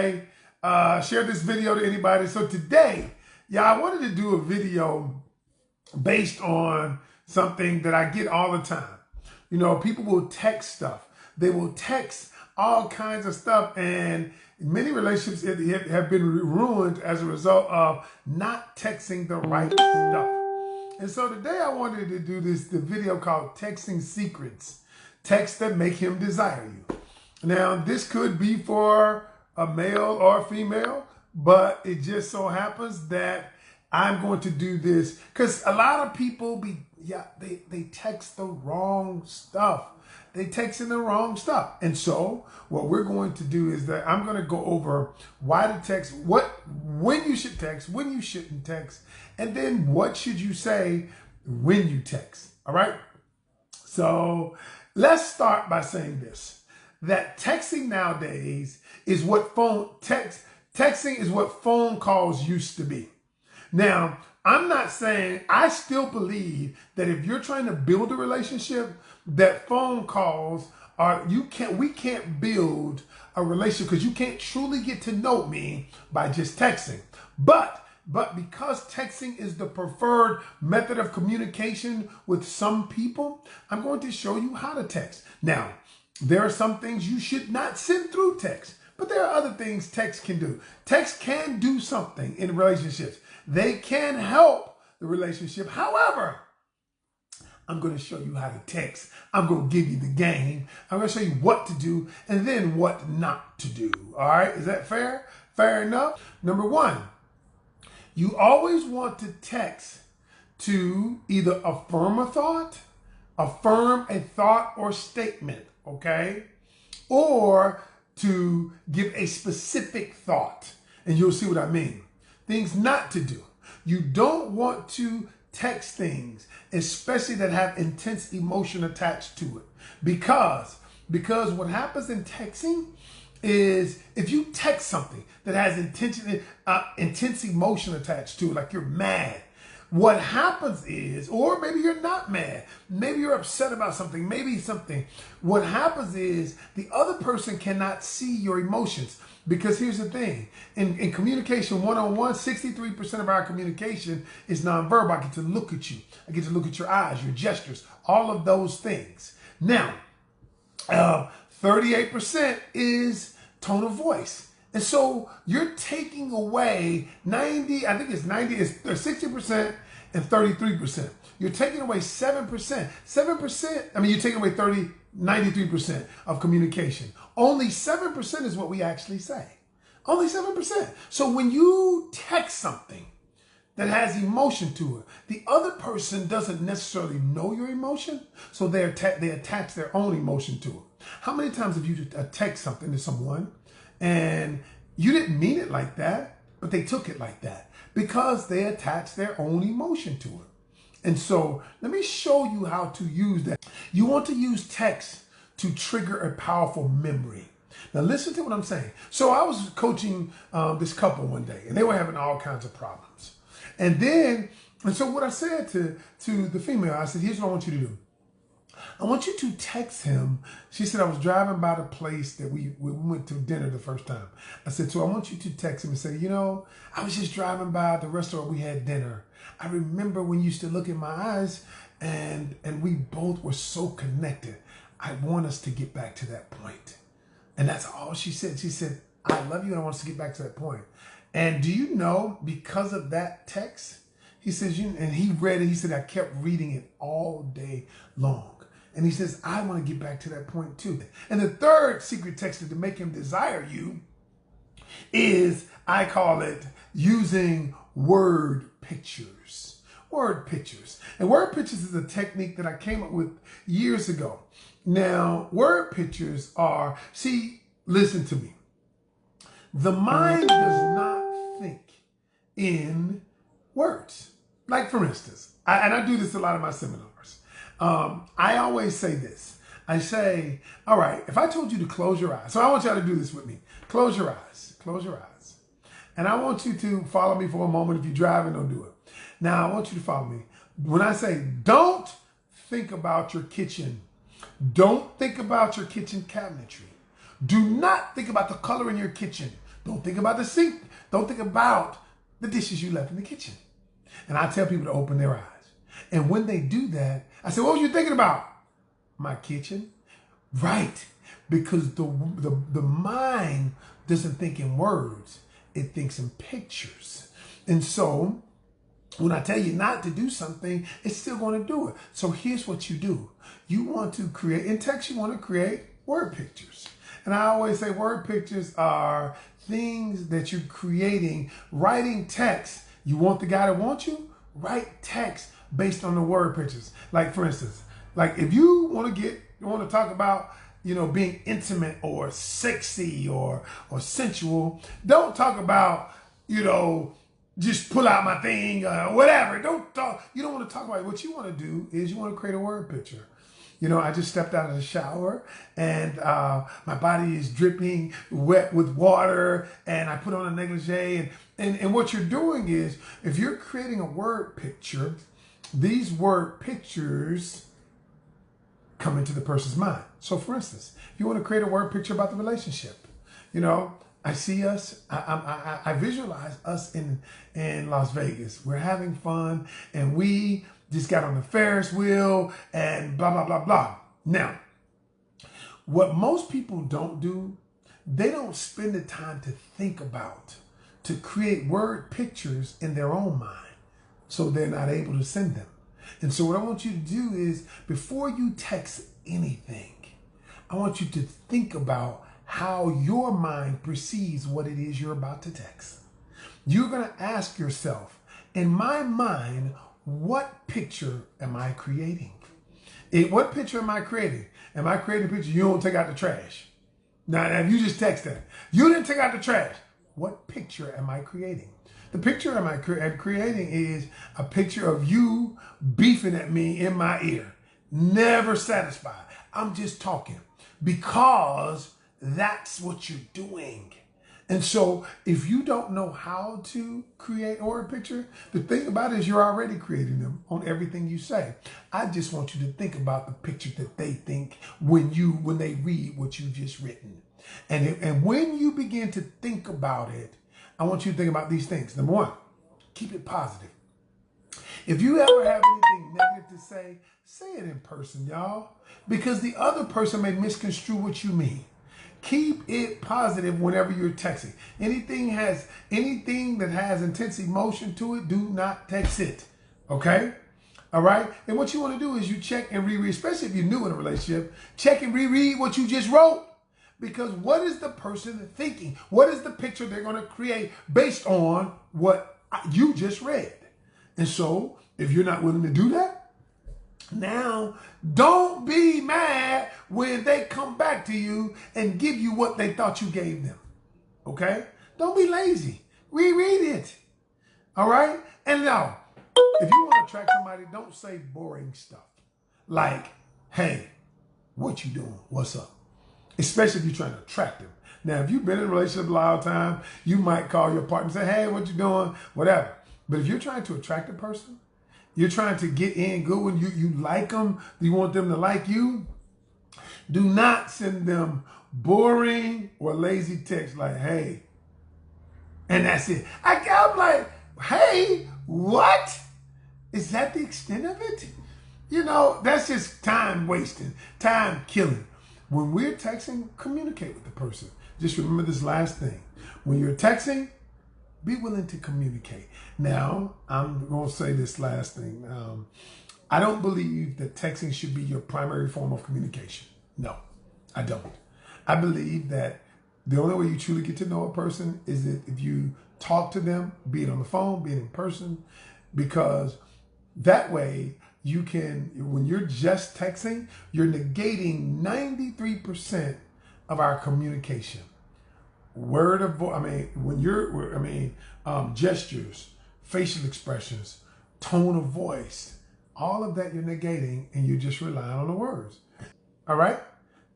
away. Share this video to anybody. So today, I wanted to do a video based on something that I get all the time. You know, people will text stuff. They will text all kinds of stuff, and many relationships have been ruined as a result of not texting the right stuff. And so today I wanted to do the video called Texting Secrets. Texts that make him desire you. Now, this could be for a male or a female, but it just so happens that I'm going to do this because a lot of people they text the wrong stuff. They text in the wrong stuff. And so what we're going to do is that I'm going to go over why to text, when you should text, when you shouldn't text, and then what should you say when you text. All right. So let's start by saying this, that texting nowadays is what texting is what phone calls used to be. Now, I'm not saying, I still believe that if you're trying to build a relationship, that phone calls we can't build a relationship because you can't truly get to know me by just texting. But because texting is the preferred method of communication with some people, I'm going to show you how to text. Now, there are some things you should not send through text, but there are other things text can do. Text can do something in relationships. They can help the relationship. However, I'm going to show you how to text. I'm going to give you the game. I'm going to show you what to do and then what not to do. All right. Is that fair? Fair enough. Number one, you always want to text to either affirm a thought or statement. Okay. Or to give a specific thought. And you'll see what I mean. Things not to do. You don't want to text things, especially that have intense emotion attached to it. Because what happens in texting is if you text something that has intense emotion attached to it, like you're mad, what happens is, or maybe you're not mad, maybe you're upset about something, what happens is the other person cannot see your emotions. Because here's the thing, in communication one-on-one, 63% of our communication is nonverbal. I get to look at you. I get to look at your eyes, your gestures, all of those things. Now, 38% is tone of voice. And so you're taking away 60% and 33%. You're taking away 7%. 7%, you're taking away 93% of communication. Only 7% is what we actually say. Only 7%. So when you text something that has emotion to it, the other person doesn't necessarily know your emotion, so they attach their own emotion to it. How many times have you text something to someone and you didn't mean it like that, but they took it like that because they attached their own emotion to it? And so let me show you how to use that. You want to use text to trigger a powerful memory. Now listen to what I'm saying. So I was coaching this couple one day and they were having all kinds of problems. And so what I said to the female, I said, here's what I want you to do. I want you to text him. She said, I was driving by the place that we went to dinner the first time. I said, so I want you to text him and say, I was just driving by the restaurant we had dinner. I remember when you used to look in my eyes and we both were so connected. I want us to get back to that point. And that's all she said. She said, I love you and I want us to get back to that point. And do you know, because of that text, he says, and he read it, he said, I kept reading it all day long. And he says, I want to get back to that point too. And the third secret text to make him desire you is, I call it, using word pictures. Word pictures. And word pictures is a technique that I came up with years ago. Now, word pictures are, listen to me. The mind does not think in words. Like, for instance, I do this a lot in my seminars. I always say this. I say, all right, if I told you to close your eyes, so I want y'all to do this with me. Close your eyes. Close your eyes. And I want you to follow me for a moment. If you're driving, don't do it. Now, I want you to follow me. When I say, don't think about your kitchen. Don't think about your kitchen cabinetry. Do not think about the color in your kitchen. Don't think about the sink. Don't think about the dishes you left in the kitchen. And I tell people to open their eyes. And when they do that, I say, what was you thinking about? My kitchen? Right. Because the mind doesn't think in words. It thinks in pictures. And so when I tell you not to do something, it's still going to do it. So here's what you do. You want to create, in text, you want to create word pictures. And I always say word pictures are things that you're creating, writing text. You want the guy to want you? Write text based on the word pictures. Like for instance, like if you want to talk about, being intimate or sexy or sensual, don't talk about, just pull out my thing, whatever. Don't talk. You don't want to talk about it. What you want to do is you want to create a word picture. I just stepped out of the shower and my body is dripping wet with water and I put on a negligee. And what you're doing is, if you're creating a word picture, these word pictures come into the person's mind. So for instance, if you want to create a word picture about the relationship, I see us, I visualize us in Las Vegas. We're having fun and we just got on the Ferris wheel and blah, blah, blah, blah. Now, what most people don't do, they don't spend the time to think about, to create word pictures in their own mind. So they're not able to send them. And so what I want you to do is, before you text anything, I want you to think about how your mind perceives what it is you're about to text. You're going to ask yourself, in my mind, what picture am I creating? What picture am I creating? Am I creating a picture? You don't take out the trash. Now, if you just text that, you didn't take out the trash. What picture am I creating? The picture I'm creating is a picture of you beefing at me in my ear. Never satisfied. I'm just talking because that's what you're doing. And so if you don't know how to create a word picture, the thing about it is you're already creating them on everything you say. I just want you to think about the picture that they think when they read what you've just written. And when you begin to think about it, I want you to think about these things. Number one, keep it positive. If you ever have anything negative to say it in person, y'all, because the other person may misconstrue what you mean. Keep it positive whenever you're texting. Anything that has intense emotion to it, do not text it. Okay? All right? And what you want to do is you check and reread, especially if you're new in a relationship, check and reread what you just wrote. Because what is the person thinking? What is the picture they're going to create based on what you just read? And so, if you're not willing to do that, now don't be mad when they come back to you and give you what they thought you gave them. Okay? Don't be lazy. Reread it. All right? And now, if you want to attract somebody, don't say boring stuff. Like, hey, what you doing? What's up? Especially if you're trying to attract them. Now, if you've been in a relationship a long time, you might call your partner and say, hey, what you doing? Whatever. But if you're trying to attract a person, you're trying to get in good when you like them, you want them to like you, do not send them boring or lazy text like, hey, and that's it. I'm like, hey, what? Is that the extent of it? That's just time wasting, time killing. When we're texting, communicate with the person. Just remember this last thing. When you're texting, be willing to communicate. Now, I'm going to say this last thing. I don't believe that texting should be your primary form of communication. No, I don't. I believe that the only way you truly get to know a person is that if you talk to them, be it on the phone, be it in person, because that way you can, when you're just texting, you're negating 93% of our communication. Word of voice, gestures, facial expressions, tone of voice, all of that you're negating and you're just relying on the words. All right?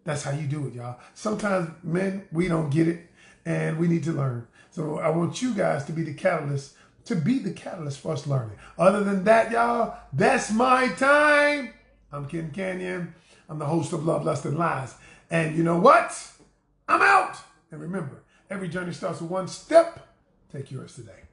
That's how you do it, y'all. Sometimes men, we don't get it and we need to learn. So I want you guys to be the catalyst for us learning. Other than that, y'all, that's my time. I'm Ken Canion. I'm the host of Love, Lust, and Lies. And you know what? I'm out. And remember, Every journey starts with one step. Take yours today.